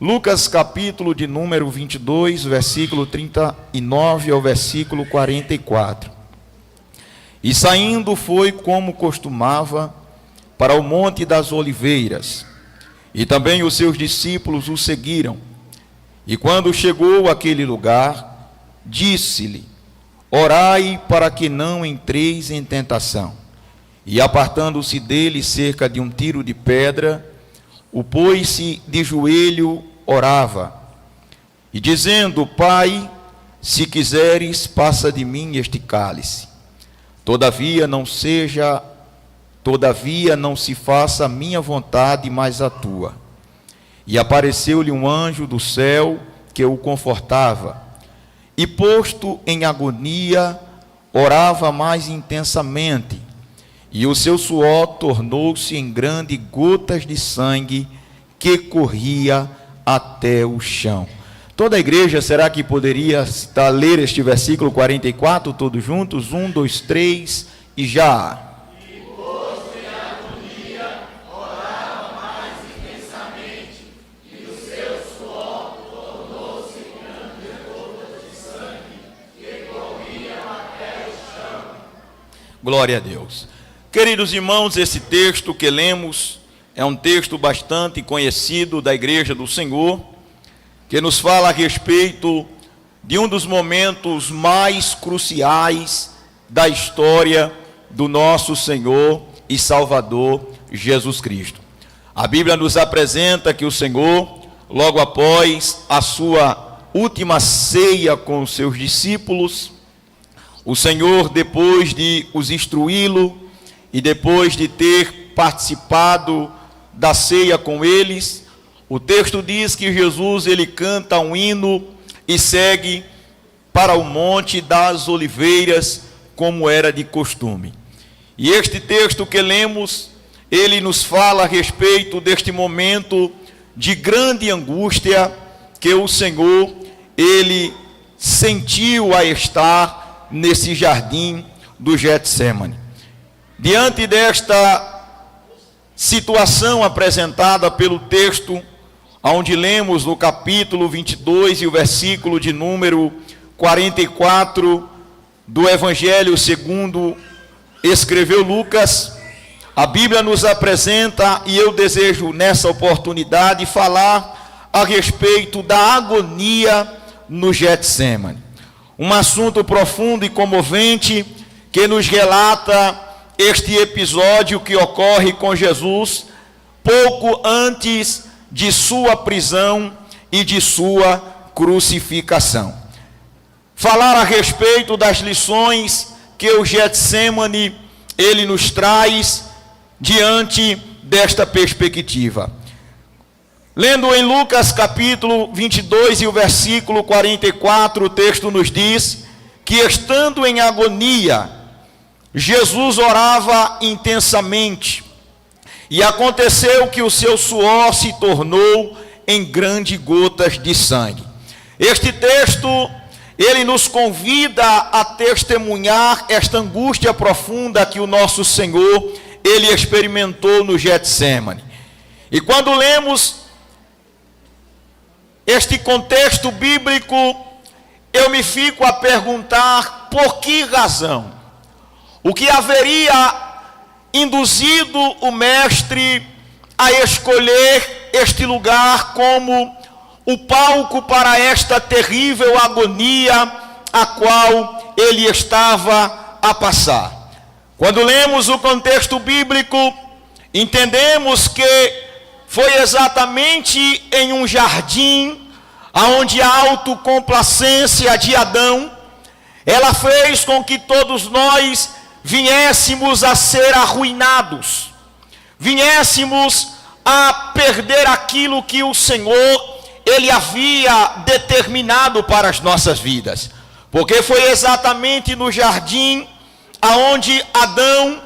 Lucas capítulo de número 22, versículo 39 ao versículo 44. E saindo foi como costumava para o Monte das Oliveiras, e também os seus discípulos o seguiram. E quando chegou àquele lugar, disse-lhe: orai para que não entreis em tentação. E apartando-se dele cerca de um tiro de pedra, o pôs-se de joelho, orava, e dizendo: Pai, se quiseres, passa de mim este cálice. Todavia não se faça a minha vontade, mas a tua. E apareceu-lhe um anjo do céu que o confortava. E posto em agonia, orava mais intensamente, e o seu suor tornou-se em grandes gotas de sangue que corria até o chão. Toda a igreja, será que poderia ler este versículo 44 todos juntos? 1, 2, 3 e já. E posto em agonia, orava mais intensamente, e o seu suor tornou-se em grandes gotas de sangue que corriam até o chão. Glória a Deus. Queridos irmãos, esse texto que lemos é um texto bastante conhecido da Igreja do Senhor, que nos fala a respeito de um dos momentos mais cruciais da história do nosso Senhor e Salvador Jesus Cristo. A Bíblia nos apresenta que o Senhor, logo após a sua última ceia com os seus discípulos, o Senhor, depois de os instruí-lo e depois de ter participado da ceia com eles, o texto diz que Jesus, ele canta um hino e segue para o Monte das Oliveiras, como era de costume. E este texto que lemos, ele nos fala a respeito deste momento de grande angústia que o Senhor, ele sentiu a estar nesse jardim do Getsêmani. Diante desta situação apresentada pelo texto, onde lemos no capítulo 22 e o versículo de número 44 do Evangelho segundo escreveu Lucas, a Bíblia nos apresenta, e eu desejo nessa oportunidade falar a respeito da agonia no Getsêmani. Um assunto profundo e comovente que nos relata este episódio que ocorre com Jesus pouco antes de sua prisão e de sua crucificação. Falar a respeito das lições que o Getsêmani ele nos traz diante desta perspectiva. Lendo em Lucas capítulo 22 e o versículo 44, o texto nos diz que, estando em agonia, Jesus orava intensamente, e aconteceu que o seu suor se tornou em grandes gotas de sangue. Este texto, ele nos convida a testemunhar esta angústia profunda que o nosso Senhor, ele experimentou no Getsêmani. E quando lemos este contexto bíblico, eu me fico a perguntar por que razão. O que haveria induzido o mestre a escolher este lugar como o palco para esta terrível agonia a qual ele estava a passar? Quando lemos o contexto bíblico, entendemos que foi exatamente em um jardim onde a autocomplacência de Adão, ela fez com que todos nós viéssemos a ser arruinados, viéssemos a perder aquilo que o Senhor, ele havia determinado para as nossas vidas. Porque foi exatamente no jardim aonde Adão,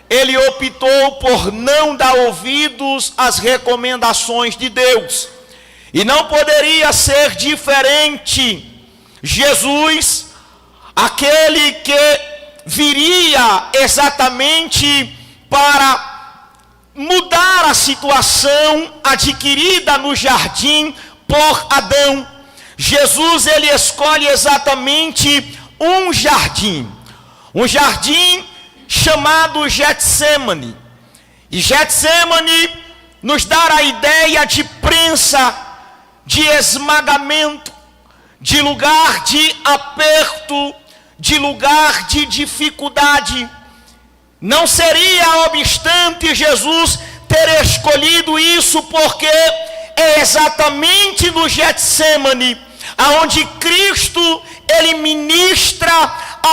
ele optou por não dar ouvidos às recomendações de Deus. E não poderia ser diferente. Jesus, aquele que viria exatamente para mudar a situação adquirida no jardim por Adão, Jesus ele escolhe exatamente um jardim chamado Getsemane. E Getsemane nos dá a ideia de prensa, de esmagamento, de lugar de aperto, de lugar de dificuldade. Não seria obstante Jesus ter escolhido isso, porque é exatamente no Getsemane aonde Cristo ele ministra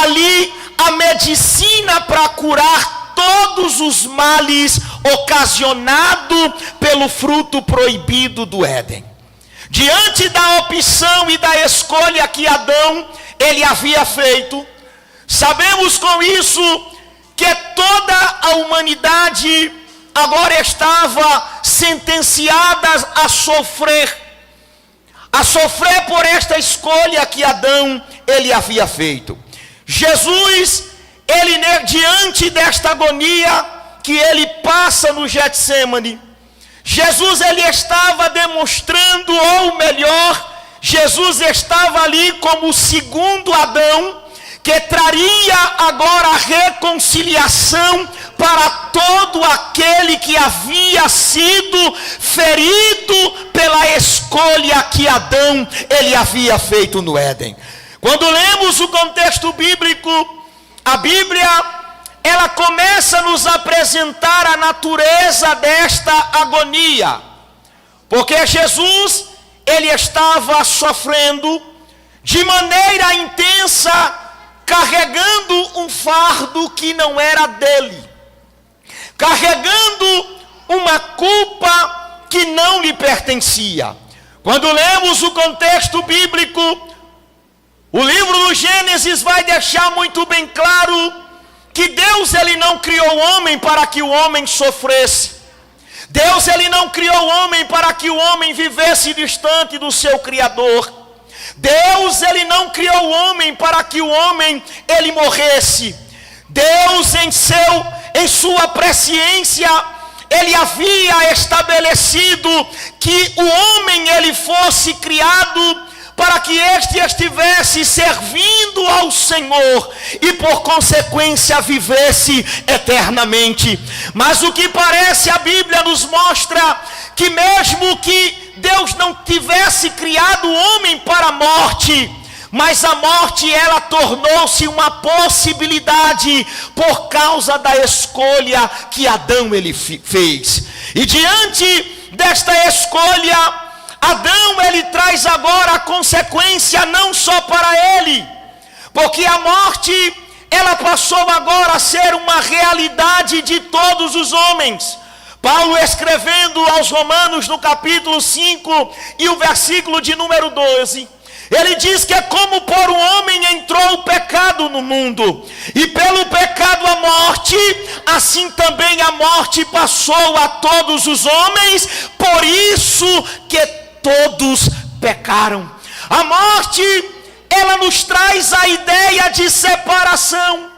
ali a medicina para curar todos os males ocasionados pelo fruto proibido do Éden. Diante da opção e da escolha que Adão ele havia feito, sabemos com isso que toda a humanidade agora estava sentenciada a sofrer por esta escolha que Adão ele havia feito. Jesus, ele diante desta agonia que ele passa no Getsemane, Jesus ele estava demonstrando, ou melhor, Jesus estava ali como o segundo Adão, que traria agora a reconciliação para todo aquele que havia sido ferido pela escolha que Adão ele havia feito no Éden. Quando lemos o contexto bíblico, a Bíblia ela começa a nos apresentar a natureza desta agonia, porque Jesus ele estava sofrendo de maneira intensa, carregando um fardo que não era dele, carregando uma culpa que não lhe pertencia. Quando lemos o contexto bíblico, o livro do Gênesis vai deixar muito bem claro que Deus ele não criou o homem para que o homem sofresse. Deus ele não criou o homem para que o homem vivesse distante do seu Criador. Deus ele não criou o homem para que o homem ele morresse. Deus em sua presciência ele havia estabelecido que o homem ele fosse criado para que este estivesse servindo ao Senhor e por consequência vivesse eternamente. Mas o que parece, a Bíblia nos mostra que mesmo que Deus não tivesse criado o homem para a morte, mas a morte ela tornou-se uma possibilidade por causa da escolha que Adão ele fez. E diante desta escolha, Adão ele traz agora a consequência não só para ele, porque a morte ela passou agora a ser uma realidade de todos os homens. Paulo escrevendo aos Romanos no capítulo 5 e o versículo de número 12, ele diz que é como por um homem entrou o pecado no mundo, e pelo pecado a morte, assim também a morte passou a todos os homens, por isso que todos pecaram. A morte, ela nos traz a ideia de separação,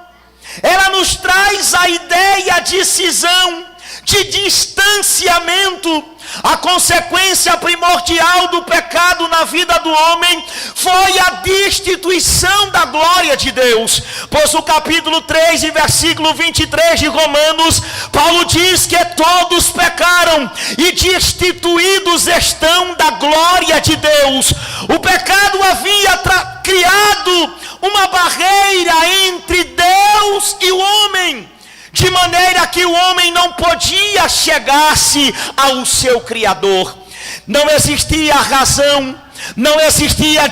ela nos traz a ideia de cisão, de distanciamento. A consequência primordial do pecado na vida do homem foi a destituição da glória de Deus. Pois no capítulo 3 e versículo 23 de Romanos, Paulo diz que todos pecaram e destituídos estão da glória de Deus. O pecado havia criado uma barreira entre Deus e o homem, de maneira que o homem não podia chegar-se ao seu Criador. Não existia razão, não existia,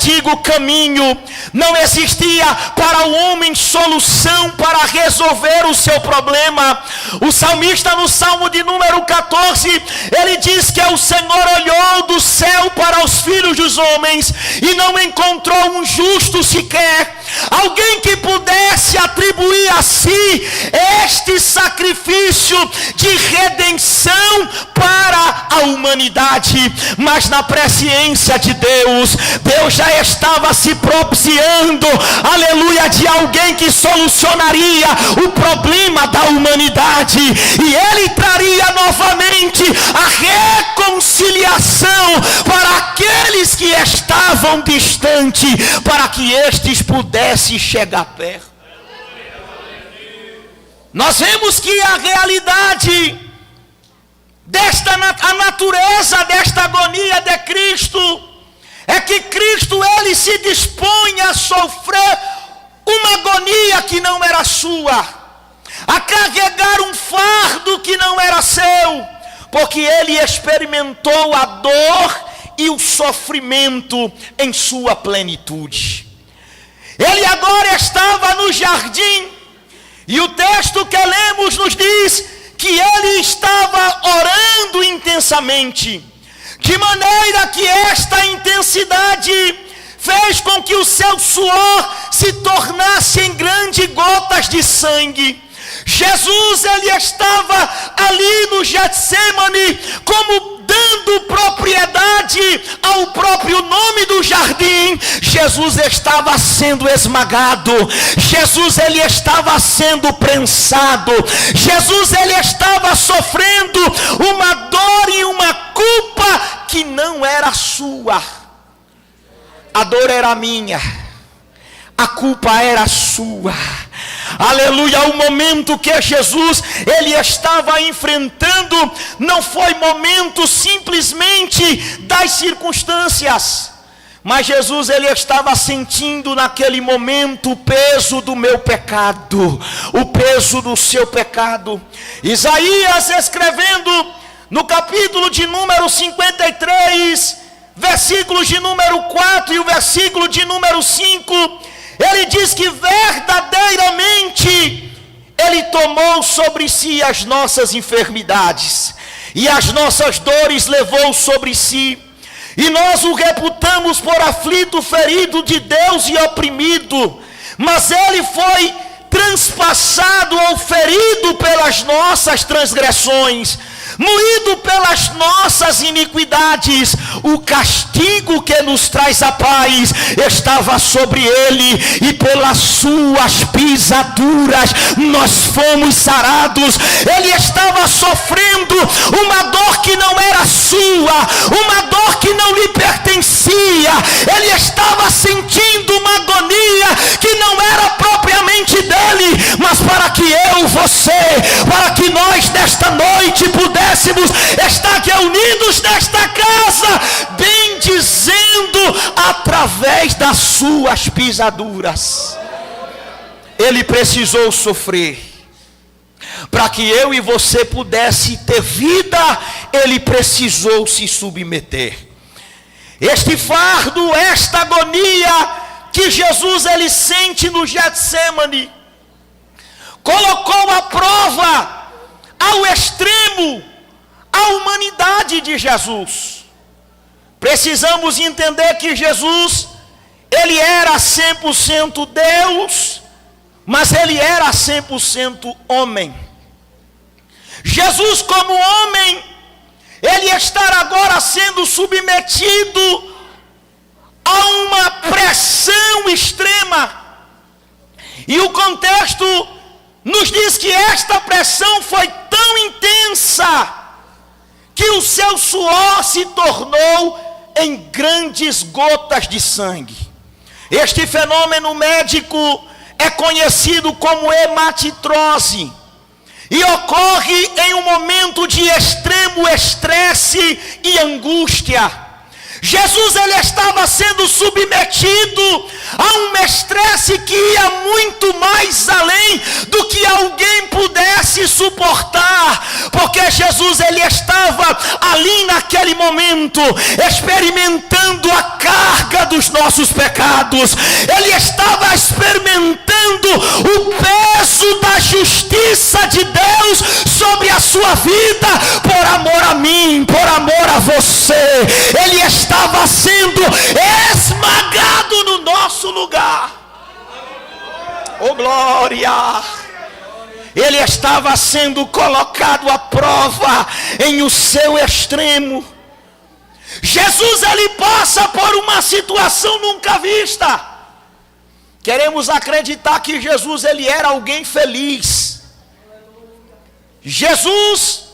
caminho, não existia para o homem solução para resolver o seu problema. O salmista no Salmo de número 14, ele diz que o Senhor olhou do céu para os filhos dos homens e não encontrou um justo sequer, alguém que pudesse atribuir a si este sacrifício de redenção para a humanidade. Mas na presciência de Deus já estava se propiciando, aleluia, de alguém que solucionaria o problema da humanidade, e ele traria novamente a reconciliação para aqueles estavam distantes, para que estes pudessem chegar perto. Nós vemos que a realidade a natureza desta agonia de Cristo é que Cristo, ele se dispõe a sofrer uma agonia que não era sua, a carregar um fardo que não era seu, porque ele experimentou a dor e o sofrimento em sua plenitude. Ele agora estava no jardim, e o texto que lemos nos diz que ele estava orando intensamente, de maneira que esta intensidade fez com que o seu suor se tornasse em grandes gotas de sangue. Jesus, ele estava ali no Getsemane, como dando propriedade ao próprio nome do jardim. Jesus estava sendo esmagado, Jesus, ele estava sendo prensado, Jesus, ele estava sofrendo uma dor e uma culpa que não era sua. A dor era minha, a culpa era sua. Aleluia. O momento que Jesus, ele estava enfrentando, não foi momento simplesmente das circunstâncias, mas Jesus, ele estava sentindo naquele momento o peso do meu pecado, o peso do seu pecado. Isaías, escrevendo no capítulo de número 53, versículos de número 4 e o versículo de número 5, ele diz que verdadeiramente ele tomou sobre si as nossas enfermidades e as nossas dores levou sobre si, e nós o reputamos por aflito, ferido de Deus e oprimido, mas ele foi transpassado ou ferido pelas nossas transgressões, moído pelas nossas iniquidades. O castigo que nos traz a paz estava sobre ele, e pelas suas pisaduras nós fomos sarados. Ele estava sofrendo uma dor que não era sua, uma dor que não lhe pertencia. Ele estava sentindo uma agonia que não era propriamente dele, mas para que eu, você, para que nós nesta noite pudéssemos estar reunidos nesta casa, bendizendo através das suas pisaduras. Ele precisou sofrer para que eu e você pudesse ter vida. Ele precisou se submeter. Este fardo, esta agonia que Jesus, ele sente no Getsemane, colocou à prova, ao extremo, a humanidade de Jesus. Precisamos entender que Jesus, ele era 100% Deus, mas ele era 100% homem. Jesus, como homem, ele está agora sendo submetido a uma pressão extrema, e o contexto nos diz que esta pressão foi tão intensa que o seu suor se tornou em grandes gotas de sangue. Este fenômeno médico é conhecido como hematitrose e ocorre em um momento de extremo estresse e angústia. Jesus, ele estava sendo submetido a um estresse que ia muito mais além do que alguém pudesse suportar, porque Jesus, ele estava ali naquele momento experimentando a carga dos nossos pecados. Ele estava experimentando o peso da justiça de Deus sobre a sua vida, por amor a mim, por amor a você. Ele estava sendo esmagado no nosso lugar. Oh glória! Ele estava sendo colocado à prova em o seu extremo. Jesus, ele passa por uma situação nunca vista. Queremos acreditar que Jesus, ele era alguém feliz. Jesus,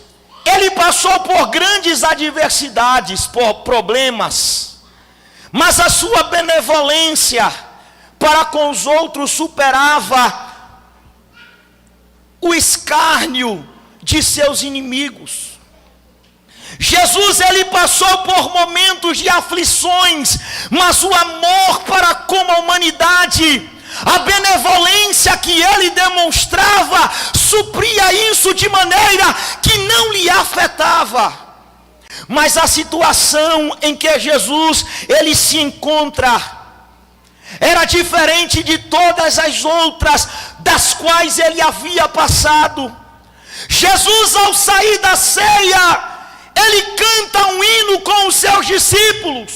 ele passou por grandes adversidades, por problemas, mas a sua benevolência para com os outros superava o escárnio de seus inimigos. Jesus, ele passou por momentos de aflições, mas o amor para com a humanidade, a benevolência que ele demonstrava, supria isso de maneira que não lhe afetava. Mas a situação em que Jesus, ele se encontra, era diferente de todas as outras das quais ele havia passado. Jesus, ao sair da ceia, ele canta um hino com os seus discípulos.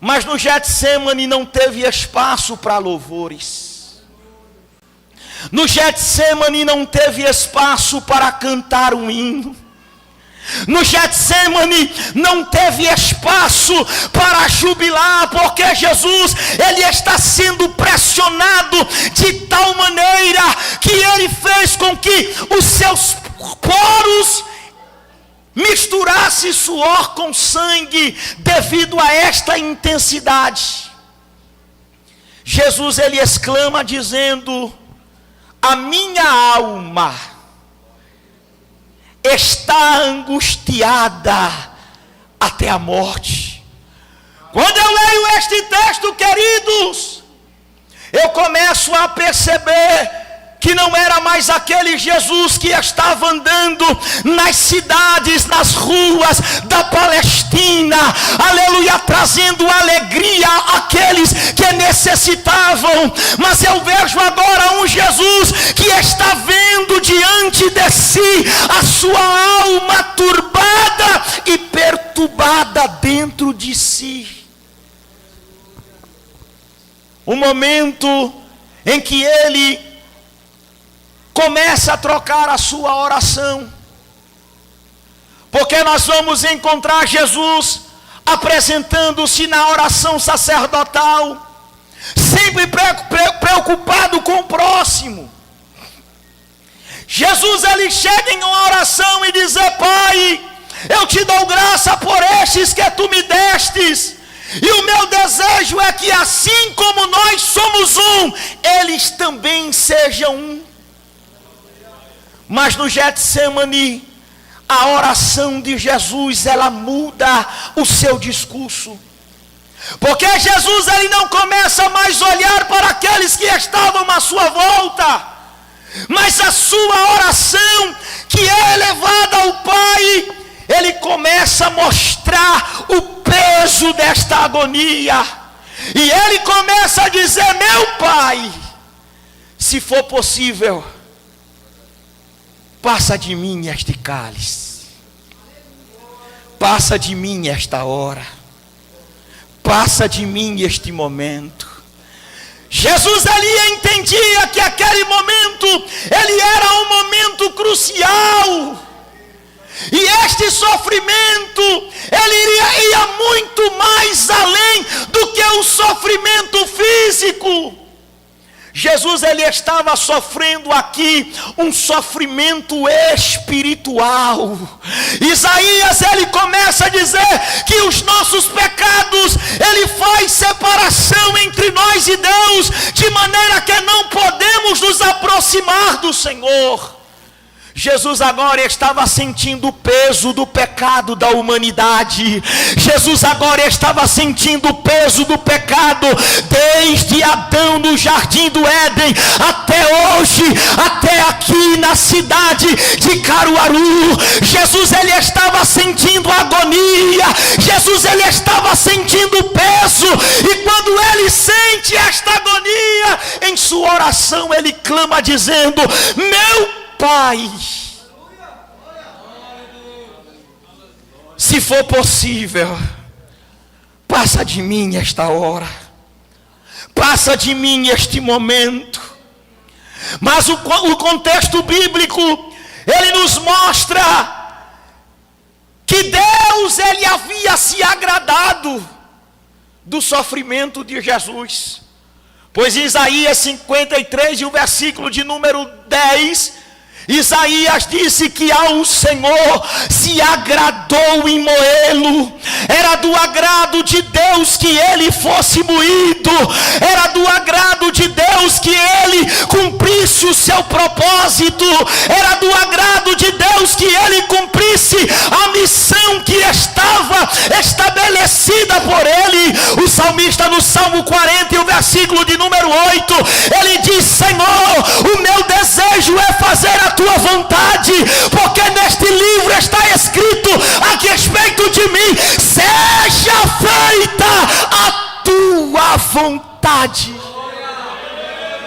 Mas no Getsemane não teve espaço para louvores. No Getsemane não teve espaço para cantar um hino. No Getsemane não teve espaço para jubilar, porque Jesus, ele está sendo pressionado de tal maneira que ele fez com que os seus poros misturasse suor com sangue devido a esta intensidade. Jesus, ele exclama dizendo: a minha alma está angustiada até a morte. Quando eu leio este texto, queridos, eu começo a perceber que não era mais aquele Jesus que estava andando nas cidades, nas ruas da Palestina, aleluia, trazendo alegria àqueles que necessitavam. Mas eu vejo agora um Jesus que está vendo diante de si a sua alma turbada e perturbada dentro de si. O momento em que ele começa a trocar a sua oração, porque nós vamos encontrar Jesus apresentando-se na oração sacerdotal, sempre preocupado com o próximo. Jesus, ele chega em uma oração e diz: Pai, eu te dou graça por estes que tu me destes, e o meu desejo é que assim como nós somos um, eles também sejam um. Mas no Getsemane, a oração de Jesus, ela muda o seu discurso. Porque Jesus, ele não começa mais a olhar para aqueles que estavam à sua volta, mas a sua oração, que é elevada ao Pai, ele começa a mostrar o peso desta agonia. E ele começa a dizer: meu Pai, se for possível, passa de mim este cálice, passa de mim esta hora, passa de mim este momento. Jesus, ele entendia que aquele momento, ele era um momento crucial, e este sofrimento, ele ia muito mais além do que o sofrimento físico. Jesus, ele estava sofrendo aqui um sofrimento espiritual. Isaías, ele começa a dizer que os nossos pecados, ele faz separação entre nós e Deus, de maneira que não podemos nos aproximar do Senhor. Jesus agora estava sentindo o peso do pecado da humanidade. Jesus agora estava sentindo o peso do pecado desde Adão no jardim do Éden até hoje, até aqui na cidade de Caruaru. Jesus, ele estava sentindo agonia. Jesus, ele estava sentindo o peso, e quando ele sente esta agonia, em sua oração ele clama dizendo: meu Pai, se for possível, passa de mim esta hora, passa de mim este momento. Mas o contexto bíblico, ele nos mostra que Deus, ele havia se agradado do sofrimento de Jesus. Pois em Isaías 53, e o versículo de número 10, Isaías disse que ao Senhor se agradou em moê-lo. Era do agrado de Deus que ele fosse moído. Era do agrado de Deus que ele cumprisse o seu propósito. Era do agrado de Deus que ele cumprisse a missão que estava estabelecida por ele. O salmista no Salmo 40 e o versículo de número 8, ele diz: Senhor, o meu desejo é fazer a tua vontade, porque neste livro está escrito a respeito de mim: seja feita a tua vontade.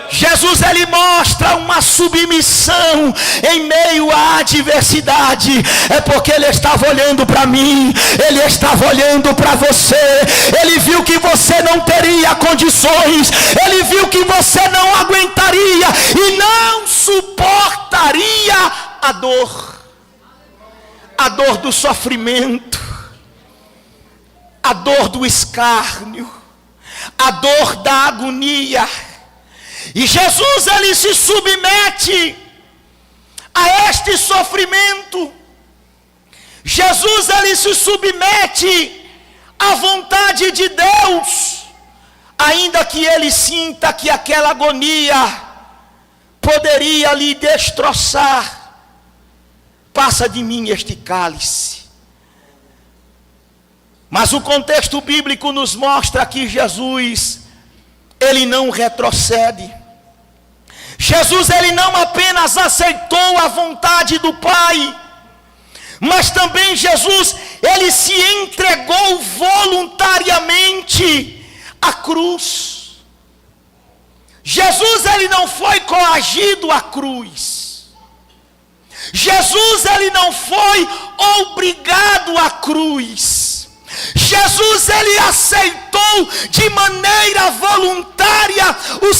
Jesus, ele mostra uma submissão em meio à adversidade. É porque ele estava olhando para mim, ele estava olhando para você. Ele viu que você não teria condições, ele viu que você não aguentaria e não suportaria a dor do sofrimento, a dor do escárnio, a dor da agonia. E Jesus, ele se submete a este sofrimento. Jesus, ele se submete à vontade de Deus, ainda que ele sinta que aquela agonia poderia lhe destroçar. Passa de mim este cálice. Mas o contexto bíblico nos mostra que Jesus, ele não retrocede. Jesus, ele não apenas aceitou a vontade do Pai, mas também Jesus, ele se entregou voluntariamente à cruz. Jesus, ele não foi coagido à cruz. Jesus, ele não foi obrigado à cruz. Jesus, ele aceitou de maneira voluntária o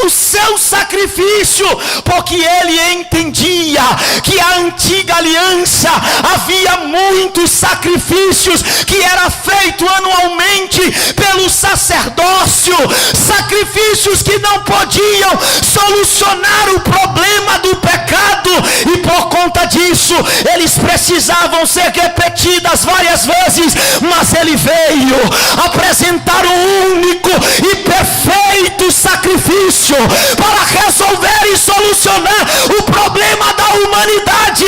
seu sacrifício, porque ele entendia que a antiga aliança havia muitos sacrifícios que era feito anualmente pelo sacerdócio, sacrifícios que não podiam solucionar o problema do pecado, e por conta disso eles precisavam ser repetidas várias vezes. Mas ele veio apresentar um único e perfeito sacrifício para resolver e solucionar o problema da humanidade,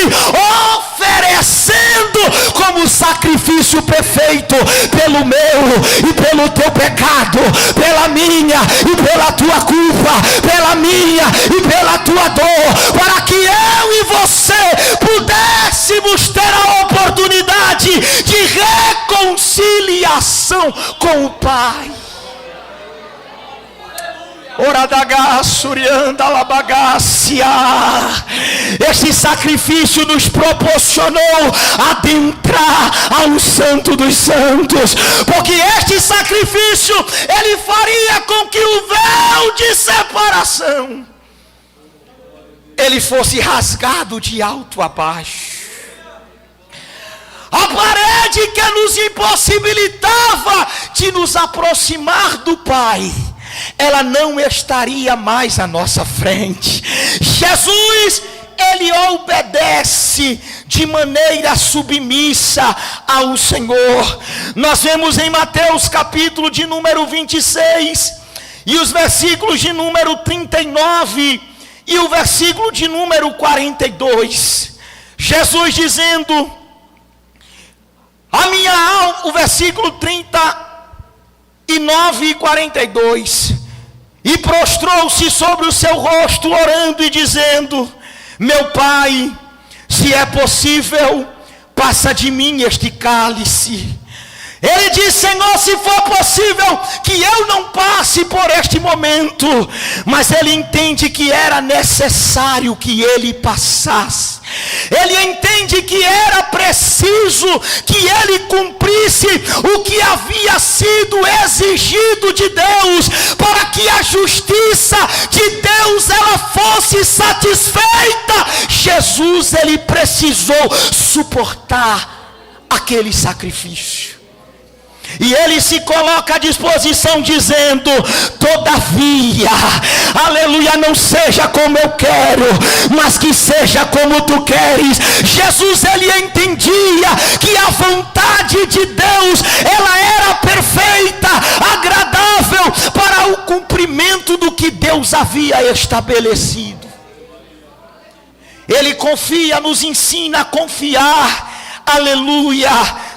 oferecendo como sacrifício perfeito pelo meu e pelo teu pecado, pela minha e pela tua culpa, pela minha e pela tua dor, para que eu e você pudéssemos ter a oportunidade de reconciliação com o Pai. Este sacrifício nos proporcionou adentrar ao Santo dos Santos, porque este sacrifício, ele faria com que o véu de separação, ele fosse rasgado de alto a baixo. A parede que nos impossibilitava de nos aproximar do Pai, ela não estaria mais à nossa frente. Jesus, ele obedece de maneira submissa ao Senhor. Nós vemos em Mateus capítulo de número 26 e os versículos de número 39 e o versículo de número 42. Jesus dizendo: a minha alma, o versículo 39 e 42, e prostrou-se sobre o seu rosto, orando e dizendo: meu Pai, se é possível, passa de mim este cálice. Ele diz: Senhor, se for possível que eu não passe por este momento. Mas ele entende que era necessário que ele passasse. Ele entende que era preciso que ele cumprisse o que havia sido exigido de Deus, para que a justiça de Deus ela fosse satisfeita. Jesus, ele precisou suportar aquele sacrifício. E ele se coloca à disposição dizendo: todavia, aleluia, não seja como eu quero, mas que seja como tu queres. Jesus, ele entendia que a vontade de Deus, ela era perfeita, agradável para o cumprimento do que Deus havia estabelecido. Ele confia, nos ensina a confiar, aleluia,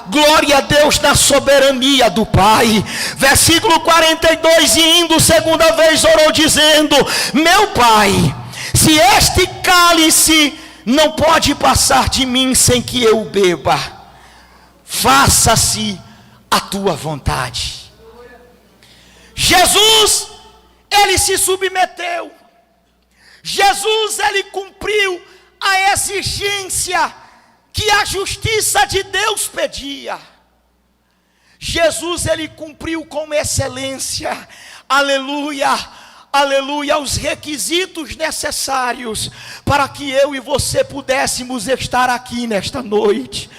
glória a Deus, na soberania do Pai. Versículo 42, e indo segunda vez orou dizendo: meu Pai, se este cálice não pode passar de mim sem que eu o beba, faça-se a tua vontade. Jesus, ele se submeteu. Jesus, ele cumpriu a exigência que a justiça de Deus pedia. Jesus, ele cumpriu com excelência, aleluia, aleluia, os requisitos necessários para que eu e você pudéssemos estar aqui nesta noite.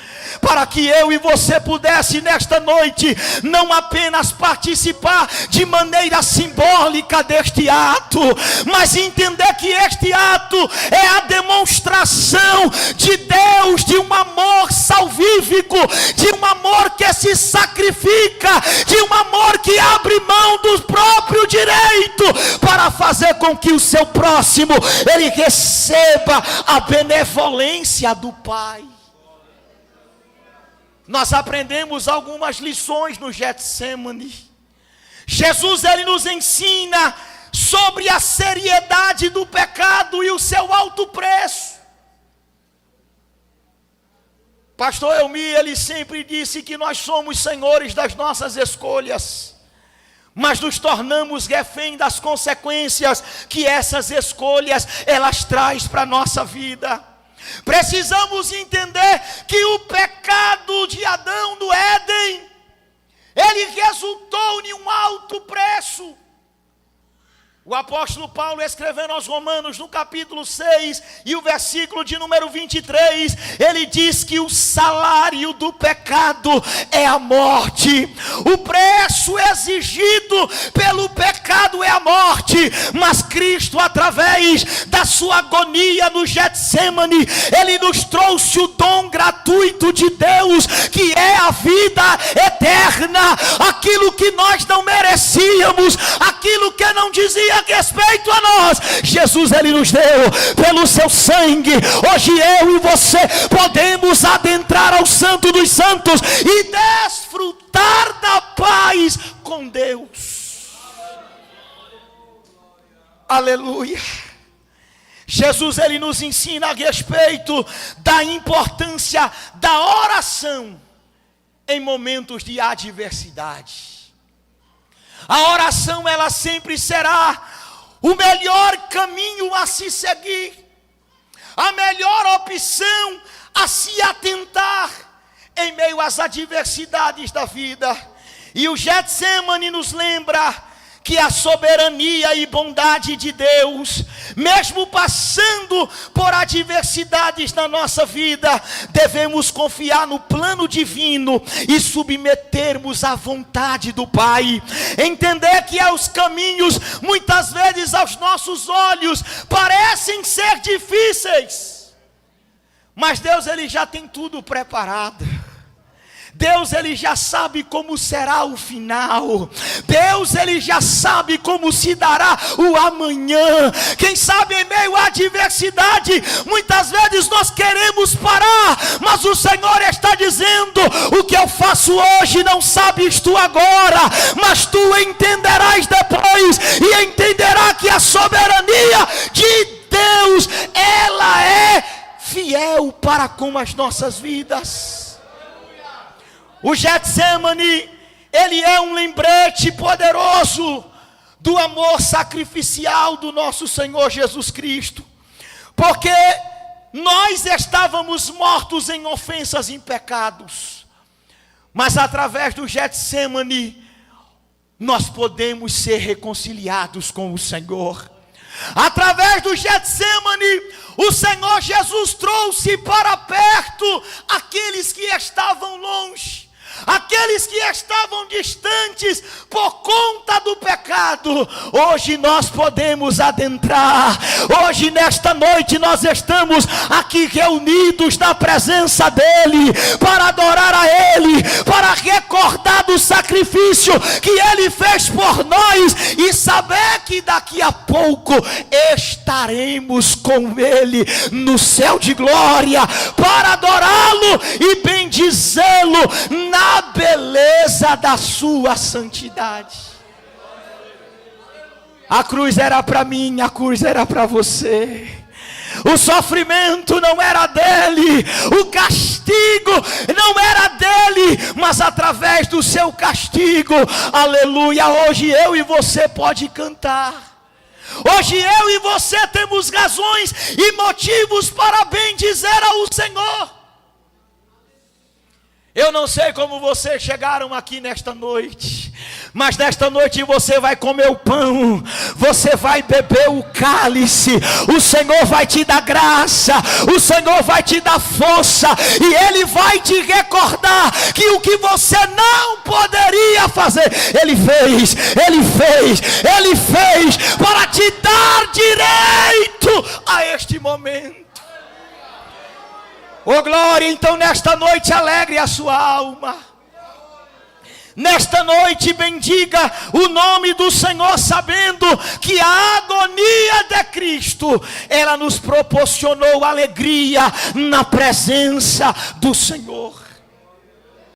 Para que eu e você pudesse nesta noite não apenas participar de maneira simbólica deste ato, mas entender que este ato é a demonstração de Deus, de um amor salvífico, de um amor que se sacrifica, de um amor que abre mão do próprio direito para fazer com que o seu próximo, ele receba a benevolência do Pai. Nós aprendemos algumas lições no Getsemane. Jesus, ele nos ensina sobre a seriedade do pecado e o seu alto preço. Pastor Elmi, ele sempre disse que nós somos senhores das nossas escolhas, mas nos tornamos refém das consequências que essas escolhas, elas trazem para a nossa vida. Precisamos entender que o pecado de Adão no Éden, ele resultou em um alto preço. O apóstolo Paulo, escrevendo aos Romanos no capítulo 6 e o versículo de número 23, ele diz que o salário do pecado é a morte. O preço exigido pelo pecado é a morte, mas Cristo, através da sua agonia no Getsemane, ele nos trouxe o dom gratuito de Deus, que é a vida eterna, aquilo que nós não merecíamos, aquilo que não dizia respeito a nós, Jesus, ele nos deu pelo seu sangue. Hoje eu e você podemos adentrar ao Santo dos Santos e desfrutar da paz com Deus. Aleluia. Jesus, ele nos ensina a respeito da importância da oração em momentos de adversidade. A oração, ela sempre será o melhor caminho a se seguir, a melhor opção a se atentar em meio às adversidades da vida. E o Getsemane nos lembra que a soberania e bondade de Deus, mesmo passando por adversidades na nossa vida, devemos confiar no plano divino e submetermos à vontade do Pai. Entender que os caminhos, muitas vezes aos nossos olhos, parecem ser difíceis, mas Deus, ele já tem tudo preparado. Deus, ele já sabe como será o final. Deus, ele já sabe como se dará o amanhã. Quem sabe em meio à adversidade, muitas vezes nós queremos parar, mas o Senhor está dizendo: o que eu faço hoje não sabes tu agora, mas tu entenderás depois, e entenderá que a soberania de Deus, ela é fiel para com as nossas vidas. O Getsemane, ele é um lembrete poderoso do amor sacrificial do nosso Senhor Jesus Cristo. Porque nós estávamos mortos em ofensas e em pecados, mas através do Getsemane, nós podemos ser reconciliados com o Senhor. Através do Getsemane, o Senhor Jesus trouxe para perto aqueles que estavam longe. aqueles que estavam distantes por conta do pecado, hoje nós podemos adentrar. Hoje, nesta noite, nós estamos aqui reunidos na presença dEle, para adorar a Ele, para recordar do sacrifício que Ele fez por nós, e saber que daqui a pouco estaremos com Ele no céu de glória, para adorá-lo e bendizê-lo na beleza da sua santidade. A cruz era para mim, a cruz era para você. O sofrimento não era dele, o castigo não era dele, mas através do seu castigo, aleluia, hoje eu e você pode cantar. Hoje eu e você temos razões e motivos para bendizer ao Senhor. Eu não sei como vocês chegaram aqui nesta noite, mas nesta noite você vai comer o pão, você vai beber o cálice, o Senhor vai te dar graça, o Senhor vai te dar força, e Ele vai te recordar que o que você não poderia fazer, Ele fez para te dar direito a este momento. Oh glória, então nesta noite alegre a sua alma. Nesta noite bendiga o nome do Senhor, sabendo que a agonia de Cristo, ela nos proporcionou alegria na presença do Senhor.